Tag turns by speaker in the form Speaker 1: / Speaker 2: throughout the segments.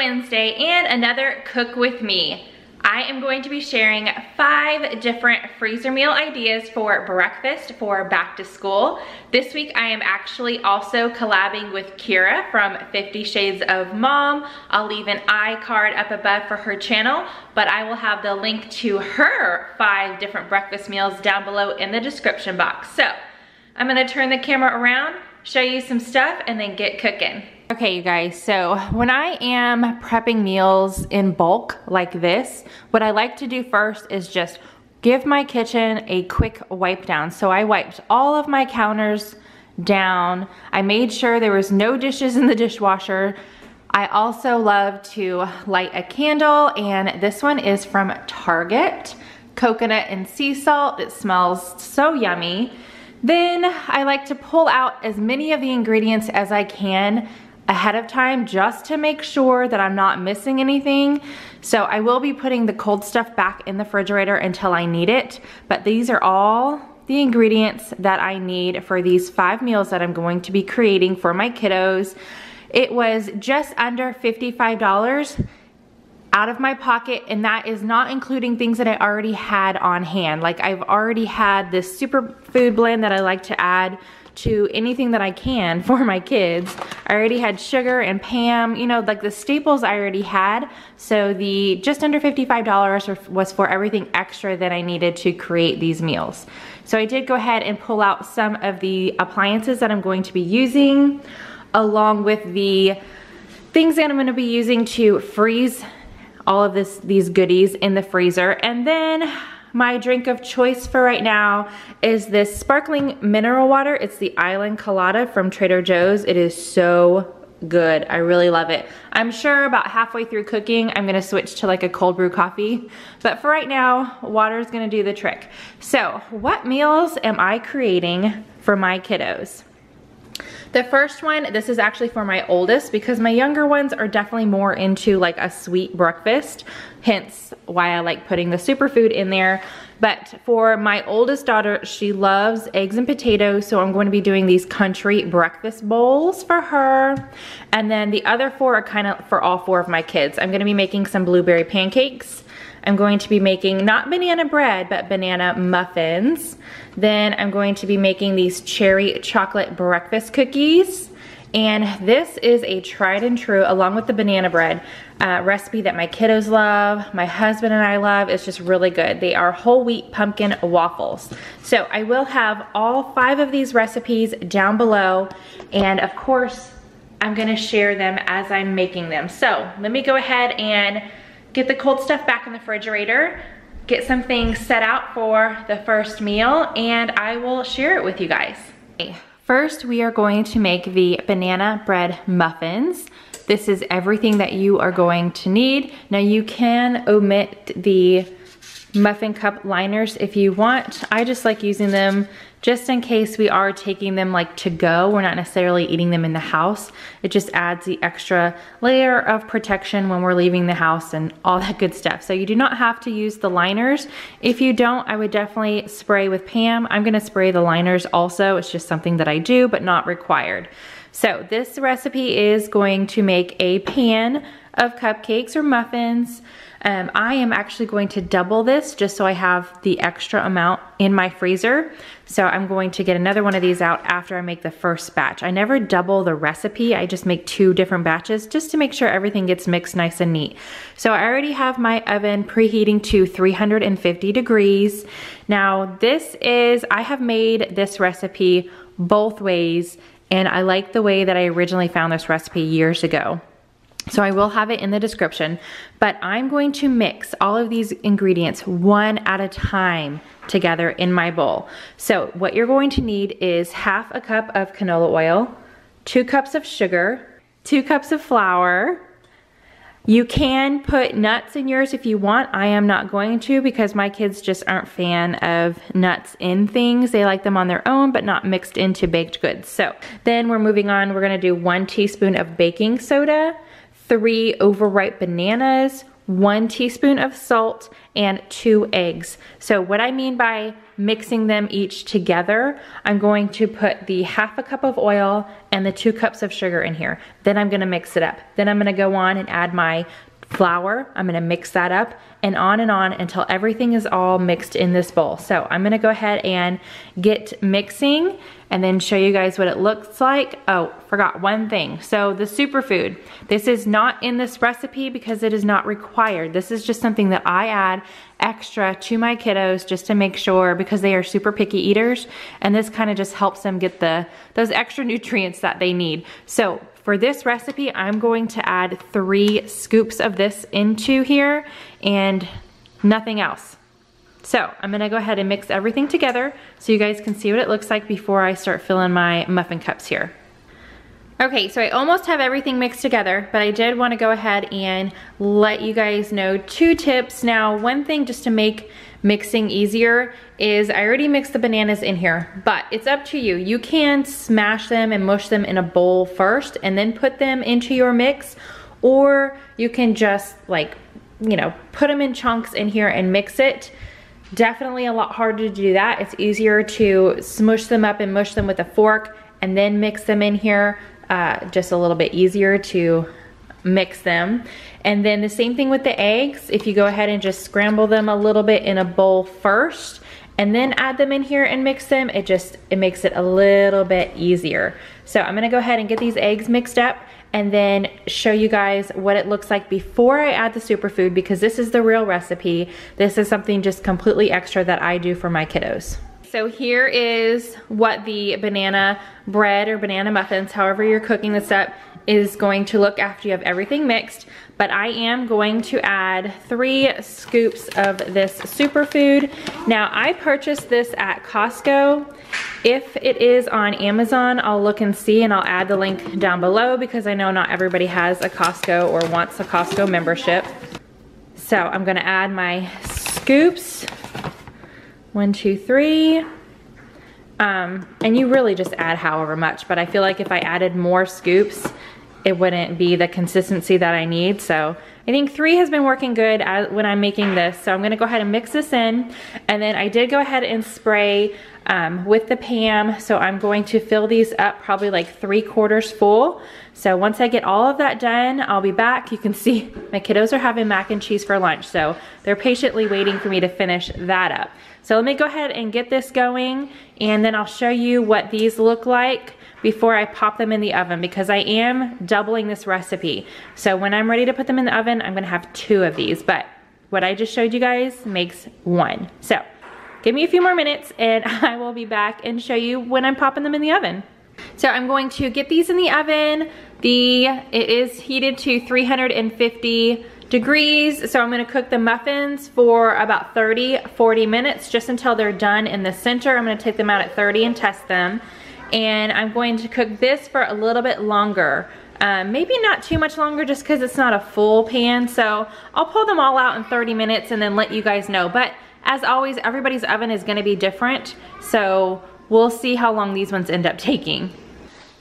Speaker 1: Wednesday and another Cook With Me. I am going to be sharing 5 different freezer meal ideas for breakfast for back to school. This week I am actually also collabing with Kira from 50 Shades of Mom. I'll leave an iCard up above for her channel, but I will have the link to her 5 different breakfast meals down below in the description box. So I'm gonna turn the camera around, show you some stuff, and then get cooking. Okay, you guys, so when I am prepping meals in bulk like this, what I like to do first is just give my kitchen a quick wipe down. So I wiped all of my counters down. I made sure there was no dishes in the dishwasher. I also love to light a candle, and this one is from Target, coconut and sea salt. It smells so yummy. Then I like to pull out as many of the ingredients as I can ahead of time just to make sure that I'm not missing anything. So I will be putting the cold stuff back in the refrigerator until I need it, but these are all the ingredients that I need for these 5 meals that I'm going to be creating for my kiddos. It was just under $55 out of my pocket, and that is not including things that I already had on hand. Like I've already had this superfood blend that I like to add to anything that I can for my kids. I already had sugar and Pam, you know, like the staples I already had. So the just under $55 was for everything extra that I needed to create these meals. So I did go ahead and pull out some of the appliances that I'm going to be using, along with the things that I'm gonna be using to freeze all of these goodies in the freezer. And then my drink of choice for right now is this sparkling mineral water. It's the Island Colada from Trader Joe's. It is so good. I really love it. I'm sure about halfway through cooking, I'm gonna switch to like a cold brew coffee. But for right now, water is gonna do the trick. So what meals am I creating for my kiddos? The first one, this is actually for my oldest because my younger ones are definitely more into like a sweet breakfast, hence why I like putting the superfood in there. But for my oldest daughter, she loves eggs and potatoes, so I'm going to be doing these country breakfast bowls for her. And then the other 4 are kind of for all 4 of my kids. I'm gonna be making some blueberry pancakes. I'm going to be making not banana bread, but banana muffins. Then I'm going to be making these cherry chocolate breakfast cookies. And this is a tried and true, along with the banana bread, recipe that my kiddos love, my husband and I love. It's just really good. They are whole wheat pumpkin waffles. So I will have all 5 of these recipes down below. And of course, I'm gonna share them as I'm making them. So let me go ahead and get the cold stuff back in the refrigerator, get some things set out for the first meal, and I will share it with you guys. Okay. First, we are going to make the banana bread muffins. This is everything that you are going to need. Now you can omit the muffin cup liners if you want. I just like using them just in case we are taking them like to go. We're not necessarily eating them in the house. It just adds the extra layer of protection when we're leaving the house and all that good stuff. So you do not have to use the liners. If you don't, I would definitely spray with Pam. I'm gonna spray the liners also. It's just something that I do, but not required. So this recipe is going to make a pan of cupcakes or muffins. I am actually going to double this just so I have the extra amount in my freezer. So I'm going to get another one of these out after I make the first batch. I never double the recipe. I just make 2 different batches just to make sure everything gets mixed nice and neat. So I already have my oven preheating to 350 degrees. Now I have made this recipe both ways, and I like the way that I originally found this recipe years ago. So I will have it in the description, but I'm going to mix all of these ingredients one at a time together in my bowl. So what you're going to need is half a cup of canola oil, 2 cups of sugar, 2 cups of flour. You can put nuts in yours if you want. I am not going to because my kids just aren't a fan of nuts in things. They like them on their own, but not mixed into baked goods. So then we're moving on. We're gonna do 1 teaspoon of baking soda, 3 overripe bananas, 1 teaspoon of salt, and 2 eggs. So what I mean by mixing them each together, I'm going to put the 1/2 cup of oil and the 2 cups of sugar in here. Then I'm gonna mix it up. Then I'm gonna go on and add my flour. I'm gonna mix that up and on until everything is all mixed in this bowl. So I'm gonna go ahead and get mixing and then show you guys what it looks like. Oh, forgot one thing. So the superfood, this is not in this recipe because it is not required. This is just something that I add extra to my kiddos just to make sure, because they are super picky eaters, and this kind of just helps them get those extra nutrients that they need. So for this recipe, I'm going to add 3 scoops of this into here and nothing else. So I'm gonna go ahead and mix everything together so you guys can see what it looks like before I start filling my muffin cups here. Okay, so I almost have everything mixed together, but I did want to go ahead and let you guys know 2 tips. Now, one thing just to make mixing easier is I already mixed the bananas in here, but it's up to you. You can smash them and mush them in a bowl first and then put them into your mix, or you can just like, you know, put them in chunks in here and mix it. Definitely a lot harder to do that. It's easier to smush them up and mush them with a fork and then mix them in here. Just a little bit easier to mix them. And then the same thing with the eggs. If you go ahead and just scramble them a little bit in a bowl first and then add them in here and mix them, it makes it a little bit easier. So I'm gonna go ahead and get these eggs mixed up and then show you guys what it looks like before I add the superfood, because this is the real recipe. This is something just completely extra that I do for my kiddos. So here is what the banana bread or banana muffins, however you're cooking this up, is going to look after you have everything mixed. But I am going to add 3 scoops of this superfood. Now, I purchased this at Costco. If it is on Amazon, I'll look and see, and I'll add the link down below because I know not everybody has a Costco or wants a Costco membership. So I'm gonna add my scoops. 1, 2, 3. And you really just add however much, but I feel like if I added more scoops, it wouldn't be the consistency that I need. So I think 3 has been working good when I'm making this. So I'm gonna go ahead and mix this in. And then I did go ahead and spray with the Pam. So I'm going to fill these up probably like 3/4 full. So once I get all of that done, I'll be back. You can see my kiddos are having mac and cheese for lunch. So they're patiently waiting for me to finish that up. So let me go ahead and get this going, and then I'll show you what these look like before I pop them in the oven, because I am doubling this recipe. So when I'm ready to put them in the oven, I'm gonna have 2 of these, but what I just showed you guys makes 1. So give me a few more minutes and I will be back and show you when I'm popping them in the oven. So I'm going to get these in the oven. It is heated to 350 degrees, so I'm gonna cook the muffins for about 30-40 minutes, just until they're done in the center. I'm gonna take them out at 30 and test them. And I'm going to cook this for a little bit longer. Maybe not too much longer, just because it's not a full pan. So I'll pull them all out in 30 minutes and then let you guys know. But as always, everybody's oven is gonna be different. So we'll see how long these ones end up taking.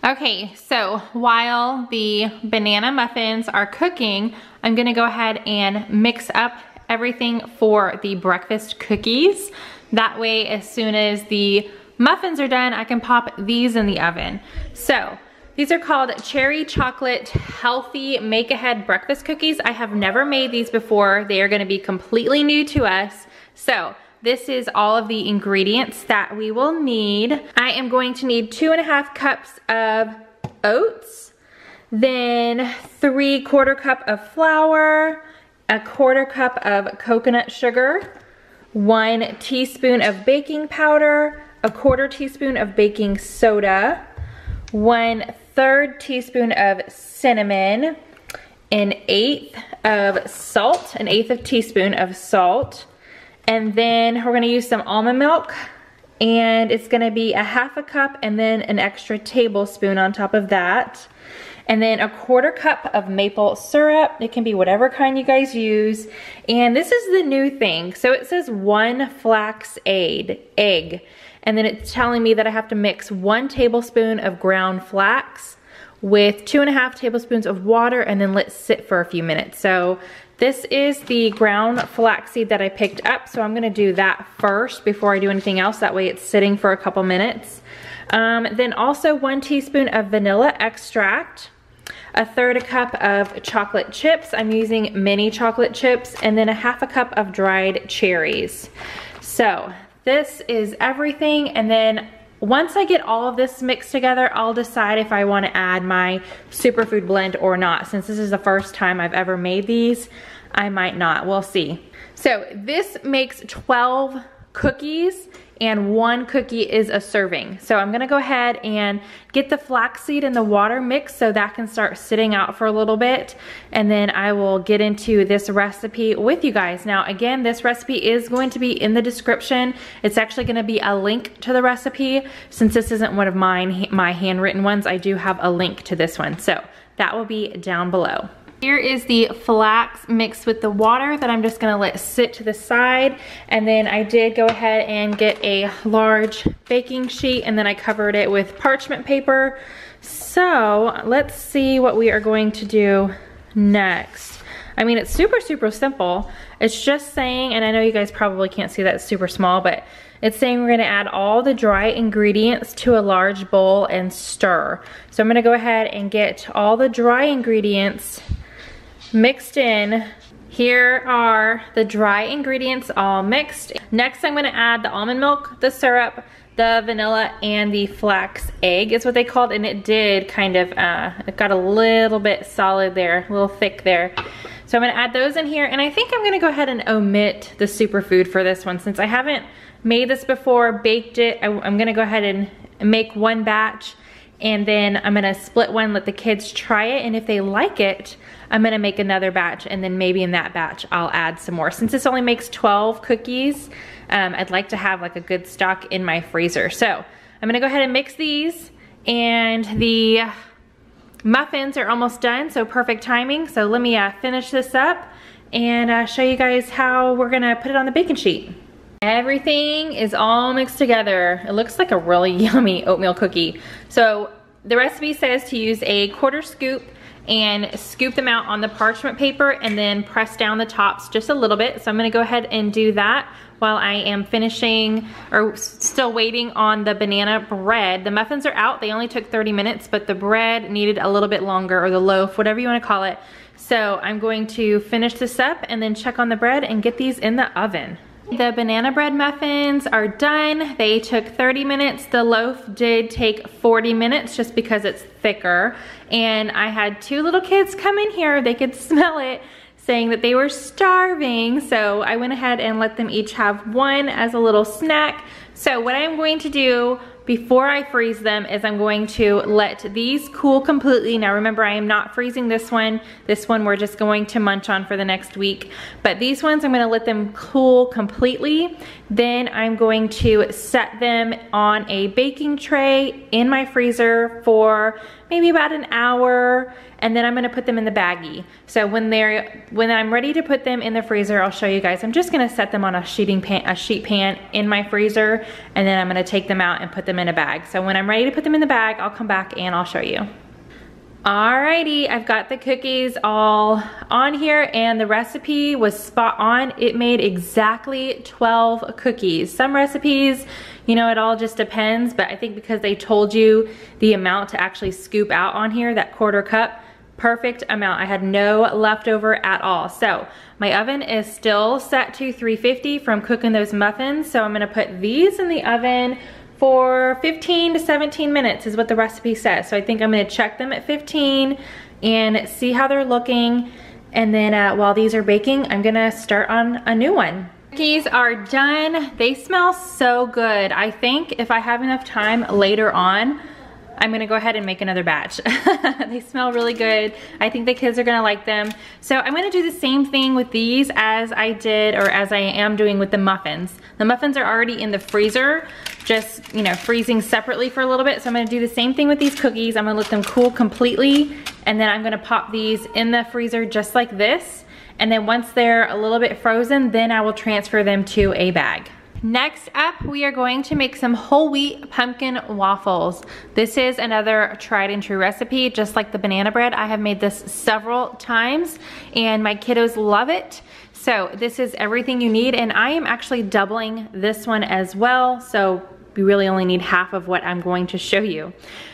Speaker 1: Okay, so while the banana muffins are cooking, I'm gonna go ahead and mix up everything for the breakfast cookies. That way, as soon as the muffins are done, I can pop these in the oven. So these are called Cherry Chocolate Healthy Make Ahead Breakfast Cookies. I have never made these before. They are gonna be completely new to us. So this is all of the ingredients that we will need. I am going to need 2.5 cups of oats, then 3/4 cup of flour, 1/4 cup of coconut sugar, 1 teaspoon of baking powder, 1/4 teaspoon of baking soda, 1/3 teaspoon of cinnamon, 1/8 of salt, 1/8 of teaspoon of salt. And then we're gonna use some almond milk, and it's gonna be 1/2 cup and then an extra tablespoon on top of that. And then 1/4 cup of maple syrup. It can be whatever kind you guys use. And this is the new thing. So it says 1 flax egg. And then it's telling me that I have to mix 1 tablespoon of ground flax with 2.5 tablespoons of water and then let sit for a few minutes. So This is the ground flaxseed that I picked up, so I'm gonna do that first before I do anything else. That way it's sitting for a couple minutes. Then also 1 teaspoon of vanilla extract, 1/3 cup of chocolate chips. I'm using mini chocolate chips, and then 1/2 cup of dried cherries. So this is everything, and then once I get all of this mixed together, I'll decide if I want to add my superfood blend or not. Since this is the first time I've ever made these, I might not. We'll see. So this makes 12 cookies, and 1 cookie is a serving. So I'm gonna go ahead and get the flaxseed and the water mixed so that can start sitting out for a little bit, and then I will get into this recipe with you guys. Now again, this recipe is going to be in the description. It's actually gonna be a link to the recipe. Since this isn't one of my handwritten ones, I do have a link to this one. So that will be down below. Here is the flax mixed with the water that I'm just gonna let sit to the side. And then I did go ahead and get a large baking sheet, and then I covered it with parchment paper. So let's see what we are going to do next. I mean, it's super, super simple. It's just saying, and I know you guys probably can't see that it's super small, but it's saying we're gonna add all the dry ingredients to a large bowl and stir. So I'm gonna go ahead and get all the dry ingredients mixed in. Here are the dry ingredients all mixed. Next, I'm gonna add the almond milk, the syrup, the vanilla, and the flax egg is what they called, and it did kind of, it got a little bit solid there, a little thick there. So I'm gonna add those in here, and I think I'm gonna go ahead and omit the superfood for this one. Since I haven't made this before, baked it, I'm gonna go ahead and make 1 batch, and then I'm gonna split one, let the kids try it, and if they like it, I'm gonna make another batch, and then maybe in that batch I'll add some more. Since this only makes 12 cookies, I'd like to have like a good stock in my freezer. So I'm gonna go ahead and mix these, and the muffins are almost done, so perfect timing. So let me finish this up and show you guys how we're gonna put it on the baking sheet. Everything is all mixed together. It looks like a really yummy oatmeal cookie. So the recipe says to use a 1/4 scoop and scoop them out on the parchment paper and then press down the tops just a little bit. So I'm gonna go ahead and do that while I am finishing, or still waiting on the banana bread. The muffins are out, they only took 30 minutes, but the bread needed a little bit longer, or the loaf, whatever you wanna call it. So I'm going to finish this up and then check on the bread and get these in the oven. The banana bread muffins are done. They took 30 minutes. The loaf did take 40 minutes just because it's thicker. And I had 2 little kids come in here, they could smell it, saying that they were starving. So I went ahead and let them each have 1 as a little snack. So what I'm going to do before I freeze them is I'm going to let these cool completely. Now remember, I am not freezing this one. This one we're just going to munch on for the next week. But these ones, I'm gonna let them cool completely. Then I'm going to set them on a baking tray in my freezer for maybe about an hour, and then I'm gonna put them in the baggie. So when I'm ready to put them in the freezer, I'll show you guys. I'm just gonna set them on a sheet pan in my freezer, and then I'm gonna take them out and put them in a bag. So when I'm ready to put them in the bag, I'll come back and I'll show you. Alrighty, I've got the cookies all on here, and the recipe was spot on. It made exactly 12 cookies. Some recipes, you know, it all just depends, but I think because they told you the amount to actually scoop out on here, that 1/4 cup, perfect amount. I had no leftover at all. So my oven is still set to 350 from cooking those muffins. So I'm gonna put these in the oven for 15 to 17 minutes is what the recipe says. So I think I'm gonna check them at 15 and see how they're looking. And then while these are baking, I'm gonna start on a new one. Cookies are done. They smell so good. I think if I have enough time later on, I'm gonna go ahead and make another batch. They smell really good. I think the kids are gonna like them. So I'm gonna do the same thing with these as I did, or as I am doing with the muffins. The muffins are already in the freezer, just, you know, freezing separately for a little bit. So I'm gonna do the same thing with these cookies. I'm gonna let them cool completely, and then I'm gonna pop these in the freezer just like this. And then once they're a little bit frozen, then I will transfer them to a bag. Next up, we are going to make some whole wheat pumpkin waffles. This is another tried and true recipe, just like the banana bread. I have made this several times and my kiddos love it. So this is everything you need, and I am actually doubling this one as well. So you really only need half of what I'm going to show you.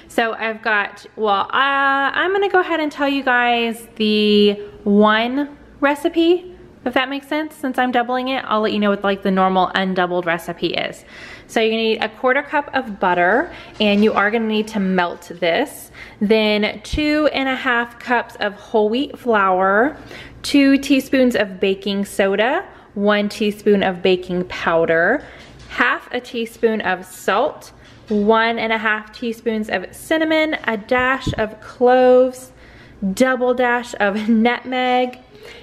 Speaker 1: So I've got, well, I'm gonna go ahead and tell you guys the one recipe, if that makes sense. Since I'm doubling it, I'll let you know what like the normal undoubled recipe is. So you're gonna need a 1/4 cup of butter, and you are gonna need to melt this. Then 2.5 cups of whole wheat flour, 2 teaspoons of baking soda, 1 teaspoon of baking powder, 1/2 teaspoon of salt, 1.5 teaspoons of cinnamon, a dash of cloves, double dash of nutmeg,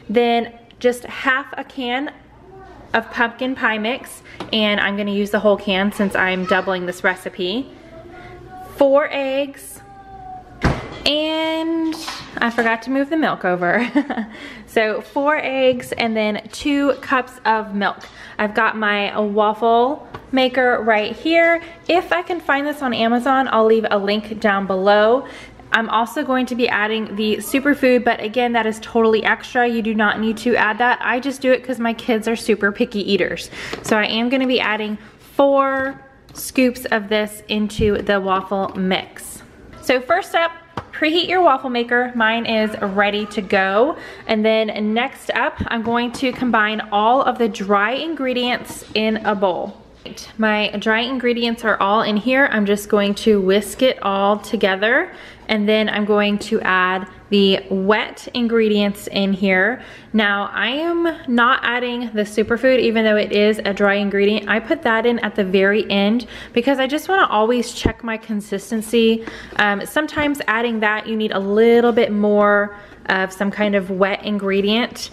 Speaker 1: then just 1/2 can of pumpkin pie mix, and I'm gonna use the whole can since I'm doubling this recipe, 4 eggs, and I forgot to move the milk over. So 4 eggs and then 2 cups of milk. I've got my waffle maker right here. If I can find this on Amazon, I'll leave a link down below. I'm also going to be adding the superfood, but again, that is totally extra. You do not need to add that. I just do it because my kids are super picky eaters. So I am gonna be adding 4 scoops of this into the waffle mix. So first up, preheat your waffle maker. Mine is ready to go. And then next up, I'm going to combine all of the dry ingredients in a bowl. My dry ingredients are all in here. I'm just going to whisk it all together, and then I'm going to add the wet ingredients in here. Now, I am not adding the superfood, even though it is a dry ingredient. I put that in at the very end because I just want to always check my consistency. Sometimes adding that, you need a little bit more of some kind of wet ingredient.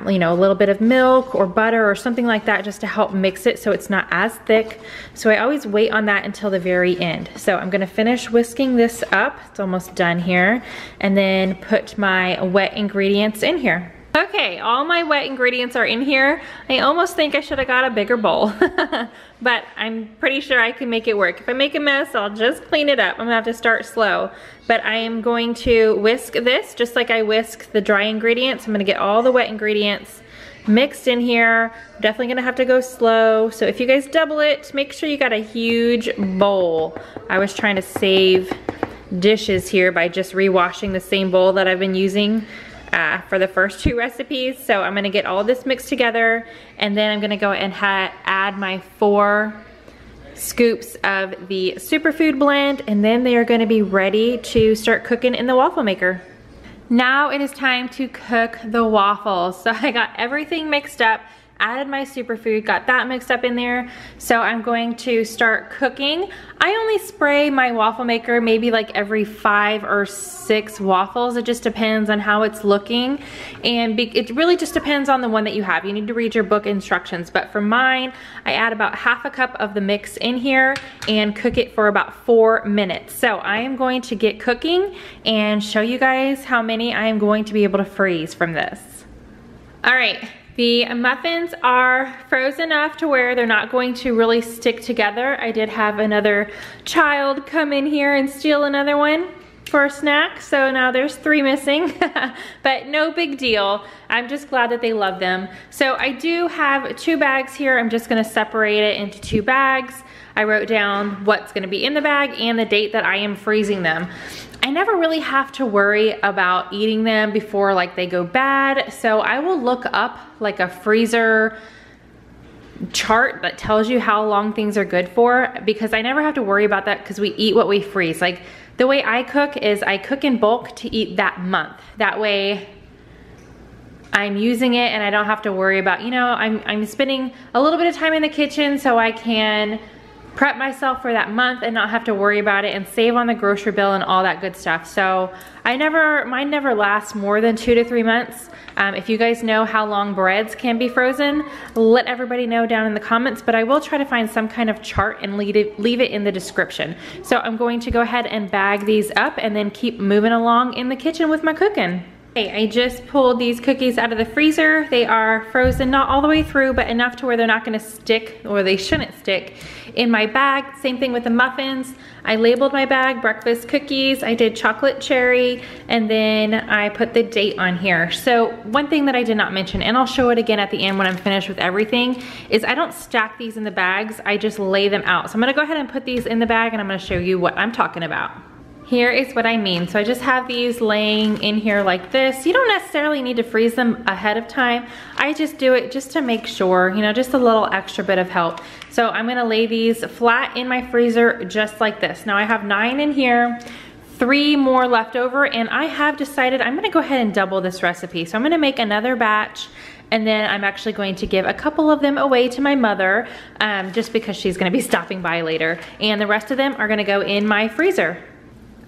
Speaker 1: You know, a little bit of milk or butter or something like that, just to help mix it so it's not as thick. So I always wait on that until the very end. So I'm gonna finish whisking this up. It's almost done here. And then put my wet ingredients in here. Okay, all my wet ingredients are in here. I almost think I should have got a bigger bowl, but I'm pretty sure I can make it work. If I make a mess, I'll just clean it up. I'm gonna have to start slow, but I am going to whisk this just like I whisk the dry ingredients. I'm gonna get all the wet ingredients mixed in here. I'm definitely gonna have to go slow. So if you guys double it, make sure you got a huge bowl. I was trying to save dishes here by just rewashing the same bowl that I've been using for the first 2 recipes. So I'm gonna get all of this mixed together, and then I'm gonna go and add my 4 scoops of the superfood blend, and then they are gonna be ready to start cooking in the waffle maker. Now it is time to cook the waffles. So I got everything mixed up, added my superfood, got that mixed up in there. So I'm going to start cooking. I only spray my waffle maker maybe like every 5 or 6 waffles. It just depends on how it's looking. And it really just depends on the one that you have. You need to read your book instructions. But for mine, I add about 1/2 cup of the mix in here and cook it for about 4 minutes. So I am going to get cooking and show you guys how many I am going to be able to freeze from this. All right. The muffins are frozen enough to where they're not going to really stick together. I did have another child come in here and steal another one for a snack, so now there's 3 missing, but no big deal. I'm just glad that they love them. So I do have 2 bags here. I'm just gonna separate it into 2 bags. I wrote down what's gonna be in the bag and the date that I am freezing them. I never really have to worry about eating them before like they go bad, so I will look up like a freezer chart that tells you how long things are good for, because I never have to worry about that because we eat what we freeze. Like the way I cook is I cook in bulk to eat that month. That way I'm using it and I don't have to worry about, you know, I'm spending a little bit of time in the kitchen so I can prep myself for that month and not have to worry about it and save on the grocery bill and all that good stuff. So mine never lasts more than 2 to 3 months. If you guys know how long breads can be frozen, let everybody know down in the comments, but I will try to find some kind of chart and leave it in the description. So I'm going to go ahead and bag these up and then keep moving along in the kitchen with my cooking. Okay, I just pulled these cookies out of the freezer. They are frozen, not all the way through, but enough to where they're not gonna stick, or they shouldn't stick, in my bag. Same thing with the muffins. I labeled my bag breakfast cookies. I did chocolate cherry, and then I put the date on here. So one thing that I did not mention, and I'll show it again at the end when I'm finished with everything, is I don't stack these in the bags, I just lay them out. So I'm gonna go ahead and put these in the bag, and I'm gonna show you what I'm talking about. Here is what I mean. So I just have these laying in here like this. You don't necessarily need to freeze them ahead of time. I just do it just to make sure, you know, just a little extra bit of help. So I'm gonna lay these flat in my freezer just like this. Now I have 9 in here, 3 more left over, and I have decided I'm gonna go ahead and double this recipe. So I'm gonna make another batch, and then I'm actually going to give a couple of them away to my mother, just because she's gonna be stopping by later. And the rest of them are gonna go in my freezer.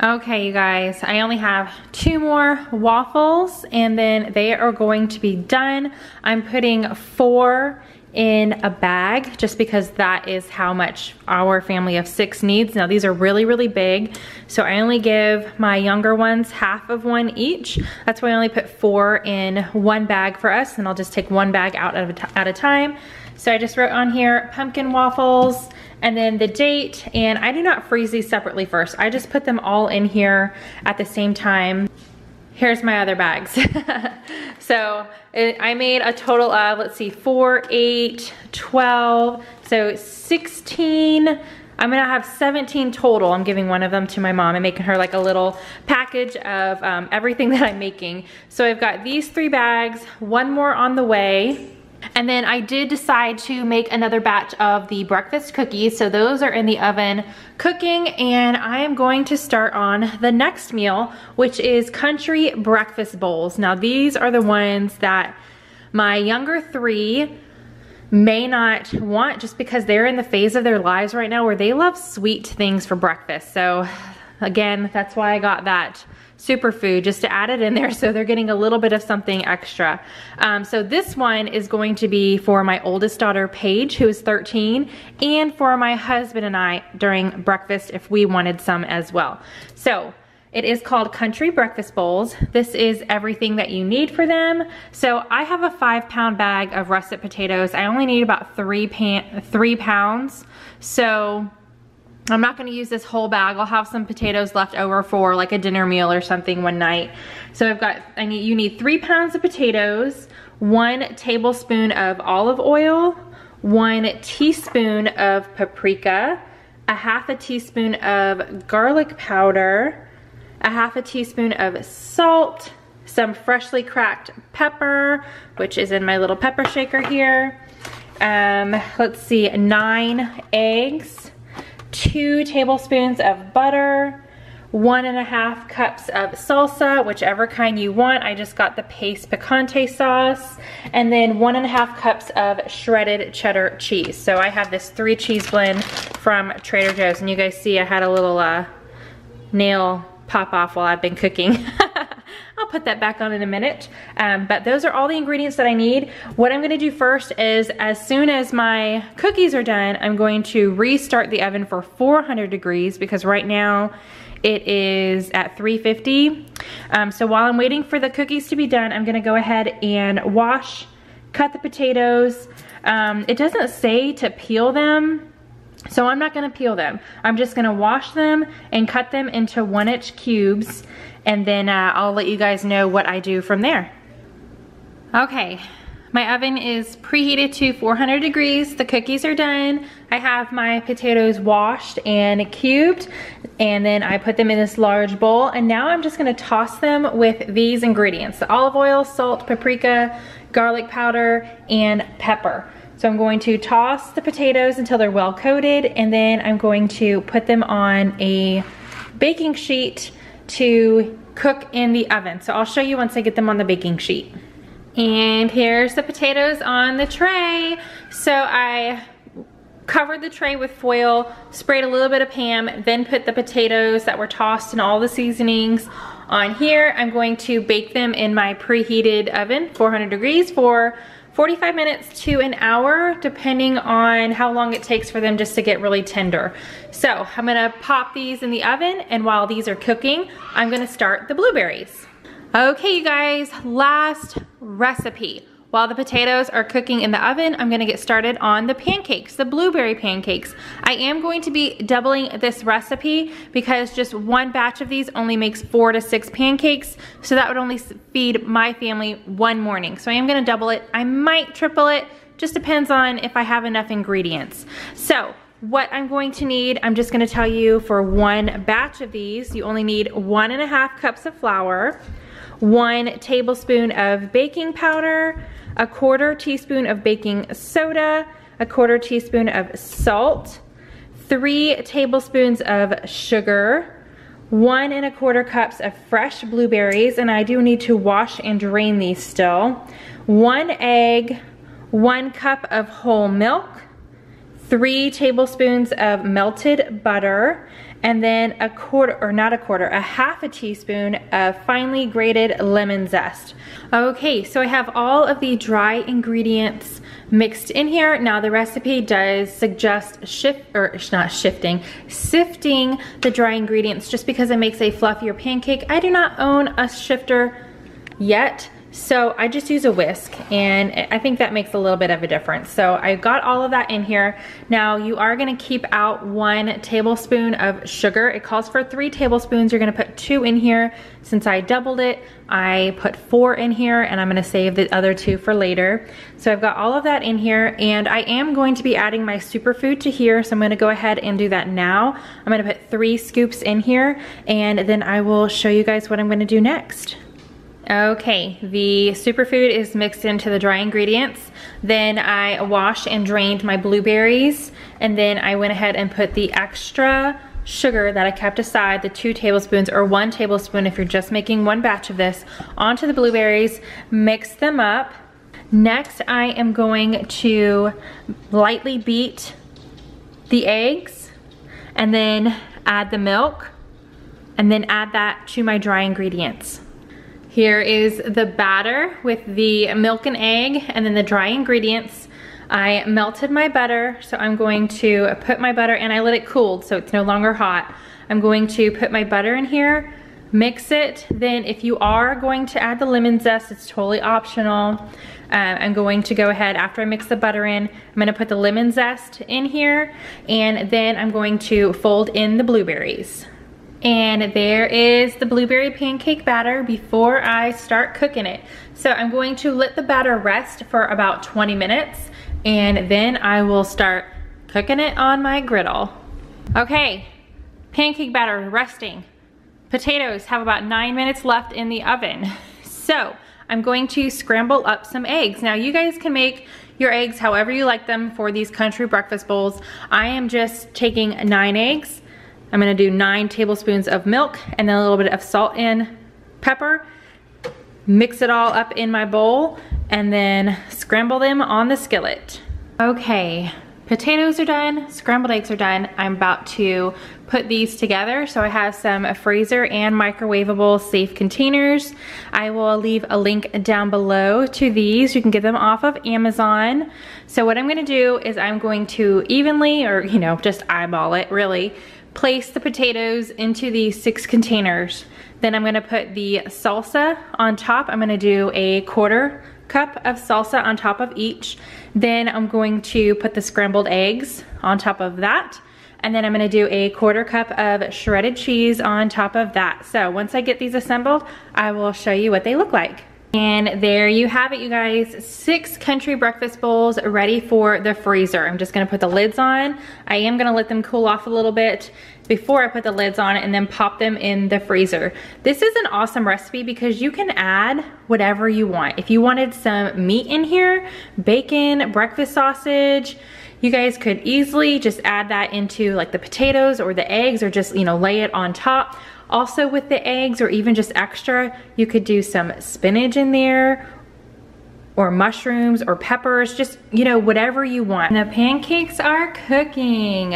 Speaker 1: Okay, you guys, I only have 2 more waffles, and then they are going to be done. I'm putting 4 in a bag just because that is how much our family of 6 needs. Now these are really, really big, so I only give my younger ones half of one each. That's why I only put 4 in one bag for us, and I'll just take one bag out at a time. So I just wrote on here pumpkin waffles, and then the date, and I do not freeze these separately first. I just put them all in here at the same time. Here's my other bags. So I made a total of, let's see, 4, 8, 12, so 16. I'm gonna have 17 total. I'm giving one of them to my mom and making her like a little package of everything that I'm making. So I've got these 3 bags, 1 more on the way. And then I did decide to make another batch of the breakfast cookies. So those are in the oven cooking, and I am going to start on the next meal, which is country breakfast bowls. Now these are the ones that my younger 3 may not want, just because they're in the phase of their lives right now where they love sweet things for breakfast. So again, that's why I got that superfood, just to add it in there so they're getting a little bit of something extra. So this one is going to be for my oldest daughter, Paige, who is 13, and for my husband and I during breakfast if we wanted some as well. So it is called Country Breakfast Bowls. This is everything that you need for them. So I have a 5-pound bag of russet potatoes. I only need about 3 pounds. So I'm not gonna use this whole bag. I'll have some potatoes left over for like a dinner meal or something one night. So you need 3 pounds of potatoes, 1 tablespoon of olive oil, 1 teaspoon of paprika, a half a teaspoon of garlic powder, a half a teaspoon of salt, some freshly cracked pepper, which is in my little pepper shaker here. Let's see, 9 eggs, 2 tablespoons of butter, 1.5 cups of salsa, whichever kind you want. I just got the paste picante sauce, and then 1.5 cups of shredded cheddar cheese. So I have this 3 cheese blend from Trader Joe's, and you guys see I had a little nail pop off while I've been cooking. I'll put that back on in a minute. But those are all the ingredients that I need. What I'm gonna do first is, as soon as my cookies are done, I'm going to restart the oven for 400 degrees because right now it is at 350. So while I'm waiting for the cookies to be done, I'm gonna go ahead and cut the potatoes. It doesn't say to peel them, so I'm not gonna peel them. I'm just gonna wash them and cut them into 1-inch cubes, and then I'll let you guys know what I do from there. Okay, my oven is preheated to 400 degrees. The cookies are done. I have my potatoes washed and cubed, and then I put them in this large bowl, and now I'm just gonna toss them with these ingredients: the olive oil, salt, paprika, garlic powder, and pepper. So I'm going to toss the potatoes until they're well coated, and then I'm going to put them on a baking sheet to cook in the oven. So I'll show you once I get them on the baking sheet. And here's the potatoes on the tray. So I covered the tray with foil, sprayed a little bit of Pam, then put the potatoes that were tossed and all the seasonings on here. I'm going to bake them in my preheated oven, 400 degrees, for 45 minutes to an hour, depending on how long it takes for them just to get really tender. So I'm gonna pop these in the oven, and while these are cooking, I'm gonna start the blueberries. Okay, you guys, last recipe. While the potatoes are cooking in the oven, I'm gonna get started on the pancakes, the blueberry pancakes. I am going to be doubling this recipe because just one batch of these only makes 4 to 6 pancakes, so that would only feed my family one morning. So I am gonna double it. I might triple it, just depends on if I have enough ingredients. So what I'm going to need, I'm just gonna tell you, for one batch of these, you only need 1.5 cups of flour, 1 tablespoon of baking powder, 1/4 teaspoon of baking soda, 1/4 teaspoon of salt, 3 tablespoons of sugar, 1.25 cups of fresh blueberries, and I do need to wash and drain these still, 1 egg, 1 cup of whole milk, 3 tablespoons of melted butter, and then a half a teaspoon of finely grated lemon zest. Okay, so I have all of the dry ingredients mixed in here. Now the recipe does suggest sifting the dry ingredients just because it makes a fluffier pancake. I do not own a shifter yet, so I just use a whisk, and I think that makes a little bit of a difference. So I got all of that in here. Now you are gonna keep out 1 tablespoon of sugar. It calls for 3 tablespoons. You're gonna put 2 in here. Since I doubled it, I put 4 in here, and I'm gonna save the other 2 for later. So I've got all of that in here, and I am going to be adding my superfood to here, so I'm gonna go ahead and do that now. I'm gonna put 3 scoops in here, and then I will show you guys what I'm gonna do next. Okay, the superfood is mixed into the dry ingredients. Then I washed and drained my blueberries, and then I went ahead and put the extra sugar that I kept aside, the 2 tablespoons or 1 tablespoon if you're just making one batch of this, onto the blueberries, mix them up. Next, I am going to lightly beat the eggs, and then add the milk, and then add that to my dry ingredients. Here is the batter with the milk and egg, and then the dry ingredients. I melted my butter, so I'm going to put my butter, and I let it cool so it's no longer hot. I'm going to put my butter in here, mix it. Then if you are going to add the lemon zest, it's totally optional. I'm going to go ahead, after I mix the butter in, I'm gonna put the lemon zest in here, and then I'm going to fold in the blueberries. And there is the blueberry pancake batter before I start cooking it. So I'm going to let the batter rest for about 20 minutes, and then I will start cooking it on my griddle. Okay, pancake batter resting. Potatoes have about 9 minutes left in the oven. So I'm going to scramble up some eggs. Now you guys can make your eggs however you like them for these country breakfast bowls. I am just taking 9 eggs. I'm gonna do 9 tablespoons of milk, and then a little bit of salt and pepper. Mix it all up in my bowl, and then scramble them on the skillet. Okay, potatoes are done, scrambled eggs are done. I'm about to put these together. So I have some freezer and microwavable safe containers. I will leave a link down below to these. You can get them off of Amazon. So what I'm gonna do is I'm going to evenly, or just eyeball it really, place the potatoes into these 6 containers. Then I'm gonna put the salsa on top. I'm gonna do a 1/4 cup of salsa on top of each. Then I'm going to put the scrambled eggs on top of that. And then I'm gonna do a 1/4 cup of shredded cheese on top of that. So once I get these assembled, I will show you what they look like. And there you have it, you guys. 6 country breakfast bowls ready for the freezer. I'm just gonna put the lids on. I am gonna let them cool off a little bit before I put the lids on, and then pop them in the freezer. This is an awesome recipe because you can add whatever you want. If you wanted some meat in here, bacon, breakfast sausage, you guys could easily just add that into like the potatoes or the eggs, or just lay it on top. Also with the eggs, or even just extra, you could do some spinach in there, or mushrooms, or peppers, just whatever you want. And the pancakes are cooking.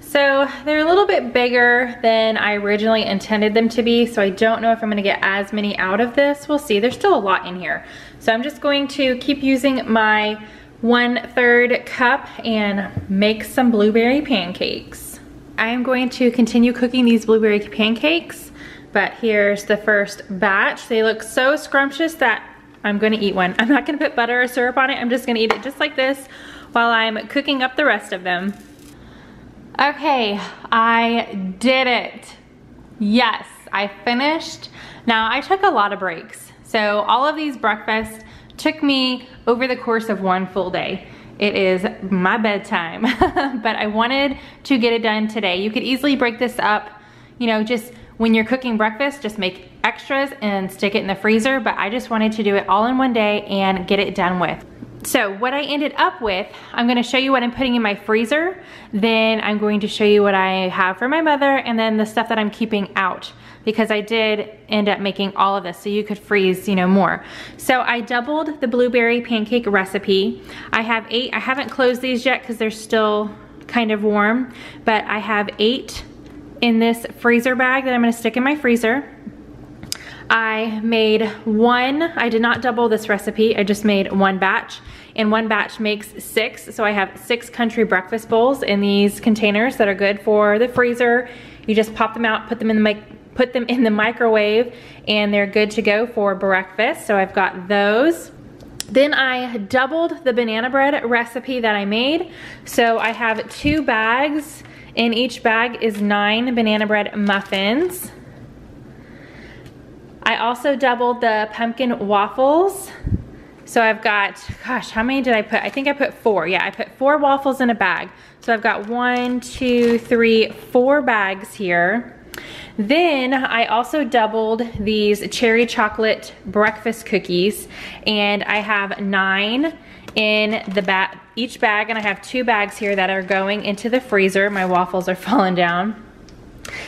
Speaker 1: So they're a little bit bigger than I originally intended them to be, so I don't know if I'm gonna get as many out of this. We'll see, there's still a lot in here. So I'm just going to keep using my 1/3 cup and make some blueberry pancakes. I am going to continue cooking these blueberry pancakes. but here's the first batch. They look so scrumptious that I'm gonna eat one. I'm not gonna put butter or syrup on it. I'm just gonna eat it just like this while I'm cooking up the rest of them. Okay, I did it. Yes, I finished. Now, I took a lot of breaks. So all of these breakfasts took me over the course of one full day. It is my bedtime, but I wanted to get it done today. You could easily break this up, you know, just when you're cooking breakfast, just make extras and stick it in the freezer, but I just wanted to do it all in one day and get it done with. So what I ended up with, I'm gonna show you what I'm putting in my freezer, then I'm going to show you what I have for my mother, and then the stuff that I'm keeping out, because I did end up making all of this so you could freeze, you know, more. So I doubled the blueberry pancake recipe. I have 8, I haven't closed these yet because they're still kind of warm, but I have 8 in this freezer bag that I'm gonna stick in my freezer. I made 1, I did not double this recipe, I just made 1 batch, and 1 batch makes 6, so I have 6 country breakfast bowls in these containers that are good for the freezer. You just pop them out, put them in the microwave, and they're good to go for breakfast, so I've got those. Then I doubled the banana bread recipe that I made, so I have 2 bags. In each bag is 9 banana bread muffins. I also doubled the pumpkin waffles. So I've got, gosh, how many did I put? I think I put 4. Yeah, I put 4 waffles in a bag. So I've got 1, 2, 3, 4 bags here. Then I also doubled these cherry chocolate breakfast cookies, and I have 9 in the each bag, and I have 2 bags here that are going into the freezer. My waffles are falling down.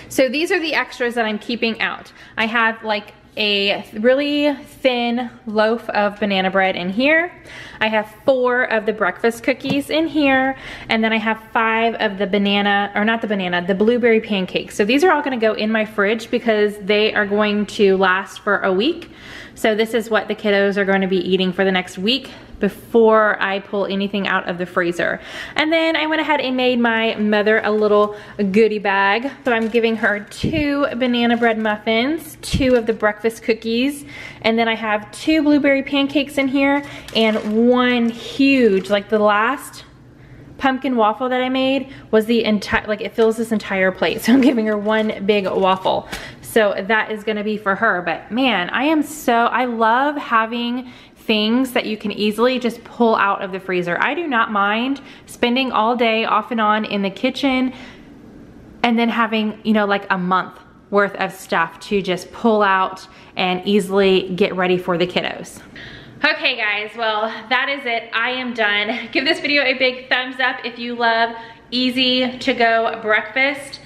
Speaker 1: So these are the extras that I'm keeping out. I have like a really thin loaf of banana bread in here. I have 4 of the breakfast cookies in here, and then I have 5 of the the blueberry pancakes. So these are all gonna go in my fridge because they are going to last for a week. So this is what the kiddos are going to be eating for the next week before I pull anything out of the freezer. And then I went ahead and made my mother a little goodie bag. So I'm giving her 2 banana bread muffins, 2 of the breakfast cookies, and then I have 2 blueberry pancakes in here, and 1 huge, like the last pumpkin waffle that I made was the entire, like it fills this entire plate. So I'm giving her 1 big waffle. So that is gonna be for her. But man, I love having things that you can easily just pull out of the freezer. I do not mind spending all day off and on in the kitchen and then having, you know, like a month worth of stuff to just pull out and easily get ready for the kiddos. Okay guys, well that is it. I am done. Give this video a big thumbs up if you love easy to go breakfast.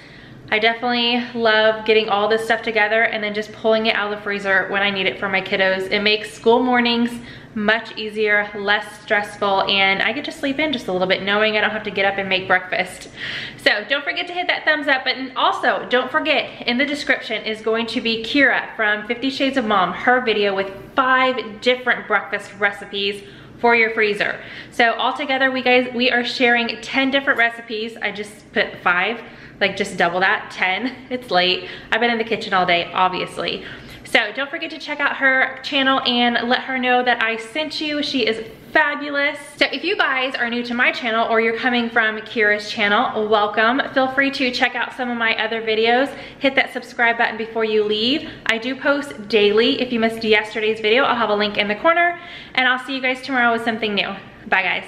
Speaker 1: I definitely love getting all this stuff together and then just pulling it out of the freezer when I need it for my kiddos. It makes school mornings much easier, less stressful, and I get to sleep in just a little bit knowing I don't have to get up and make breakfast. So don't forget to hit that thumbs up button. Also, don't forget, in the description is going to be Kira from 50 Shades of Mom, her video with 5 different breakfast recipes for your freezer. So altogether, we are sharing 10 different recipes. I just put 5. Like just double that, 10. It's late. I've been in the kitchen all day, obviously. So don't forget to check out her channel and let her know that I sent you. She is fabulous. So if you guys are new to my channel or you're coming from Kira's channel, welcome. Feel free to check out some of my other videos. Hit that subscribe button before you leave. I do post daily. If you missed yesterday's video, I'll have a link in the corner, and I'll see you guys tomorrow with something new. Bye guys.